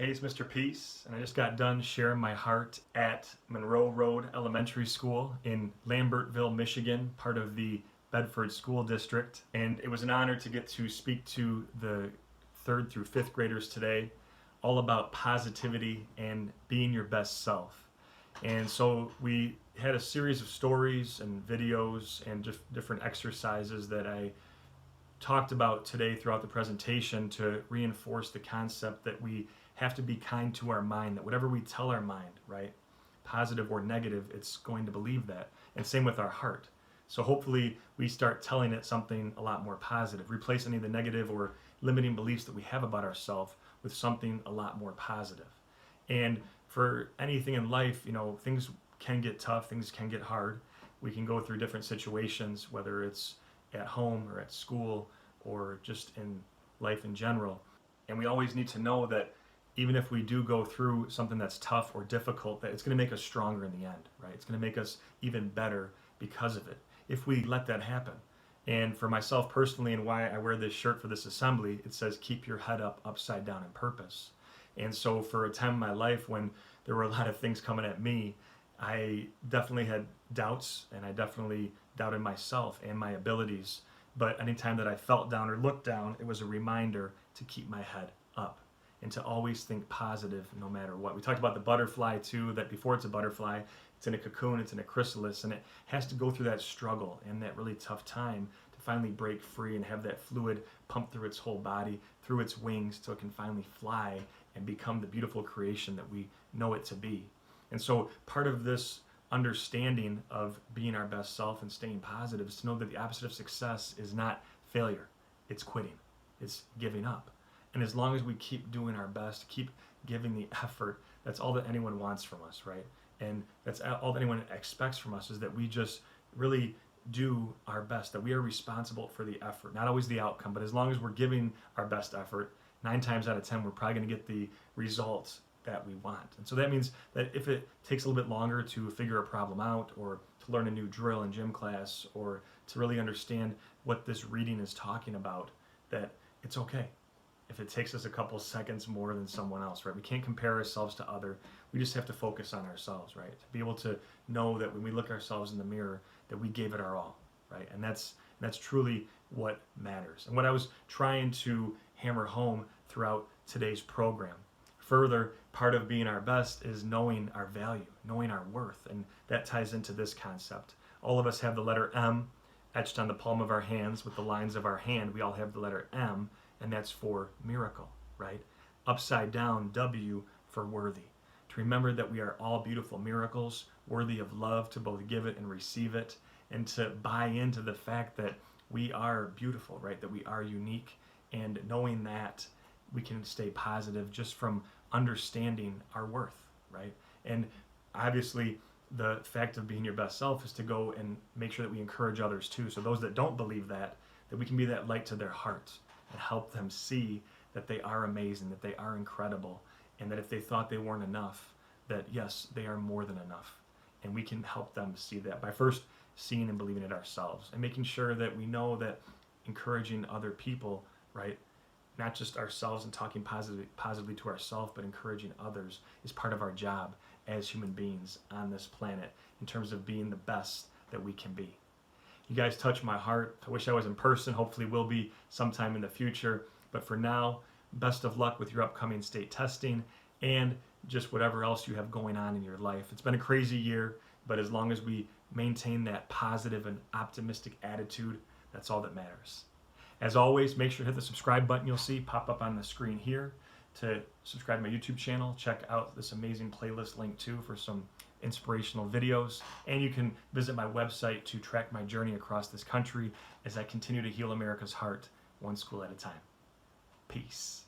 Hey, it's Mr. Peace, and I just got done sharing my heart at Monroe Road Elementary School in Lambertville, Michigan, part of the Bedford School District. And it was an honor to get to speak to the 3rd through 5th graders today, all about positivity and being your best self. And so we had a series of stories and videos and just different exercises that I talked about today throughout the presentation to reinforce the concept that we have to be kind to our mind, that whatever we tell our mind, right, positive or negative, it's going to believe that. And same with our heart. So hopefully we start telling it something a lot more positive, replace any of the negative or limiting beliefs that we have about ourselves with something a lot more positive. And for anything in life, things can get tough, things can get hard. We can go through different situations, whether it's at home or at school or just in life in general. And we always need to know that even if we do go through something that's tough or difficult, that it's going to make us stronger in the end, right? It's going to make us even better because of it, if we let that happen. And for myself personally, and why I wear this shirt for this assembly, it says, keep your head up, upside down in purpose. And so for a time in my life when there were a lot of things coming at me, I definitely had doubts, and I definitely doubted myself and my abilities. But anytime that I felt down or looked down, it was a reminder to keep my head up and to always think positive no matter what. We talked about the butterfly too, that before it's a butterfly, it's in a cocoon, it's in a chrysalis, and it has to go through that struggle and that really tough time to finally break free and have that fluid pump through its whole body, through its wings, so it can finally fly and become the beautiful creation that we know it to be. And so part of this understanding of being our best self and staying positive is to know that the opposite of success is not failure, it's quitting, it's giving up. And as long as we keep doing our best, keep giving the effort, that's all that anyone wants from us, right? And that's all that anyone expects from us, is that we just really do our best, that we are responsible for the effort, not always the outcome, but as long as we're giving our best effort, 9 times out of 10, we're probably going to get the results that we want. And so that means that if it takes a little bit longer to figure a problem out, or to learn a new drill in gym class, or to really understand what this reading is talking about, that it's okay if it takes us a couple seconds more than someone else, right? We can't compare ourselves to other. We just have to focus on ourselves, right? To be able to know that when we look ourselves in the mirror, that we gave it our all, right? And that's truly what matters. And what I was trying to hammer home throughout today's program. Further, part of being our best is knowing our value, knowing our worth, and that ties into this concept. All of us have the letter M etched on the palm of our hands with the lines of our hand. We all have the letter M, and that's for miracle, right? Upside down, W for worthy. To remember that we are all beautiful miracles, worthy of love, to both give it and receive it, and to buy into the fact that we are beautiful, right? That we are unique, and knowing that we can stay positive just from understanding our worth, right? And obviously, the fact of being your best self is to go and make sure that we encourage others too. So those that don't believe that we can be that light to their hearts and help them see that they are amazing, that they are incredible, and that if they thought they weren't enough, that yes, they are more than enough. And we can help them see that by first seeing and believing it ourselves, and making sure that we know that encouraging other people, right, not just ourselves and talking positively to ourselves, but encouraging others is part of our job as human beings on this planet in terms of being the best that we can be. You guys touch my heart. I wish I was in person. Hopefully will be sometime in the future. But for now, best of luck with your upcoming state testing and just whatever else you have going on in your life. It's been a crazy year, but as long as we maintain that positive and optimistic attitude, that's all that matters. As always, make sure to hit the subscribe button you'll see pop up on the screen here to subscribe to my YouTube channel. Check out this amazing playlist link too for some inspirational videos. And you can visit my website to track my journey across this country as I continue to heal America's heart one school at a time. Peace.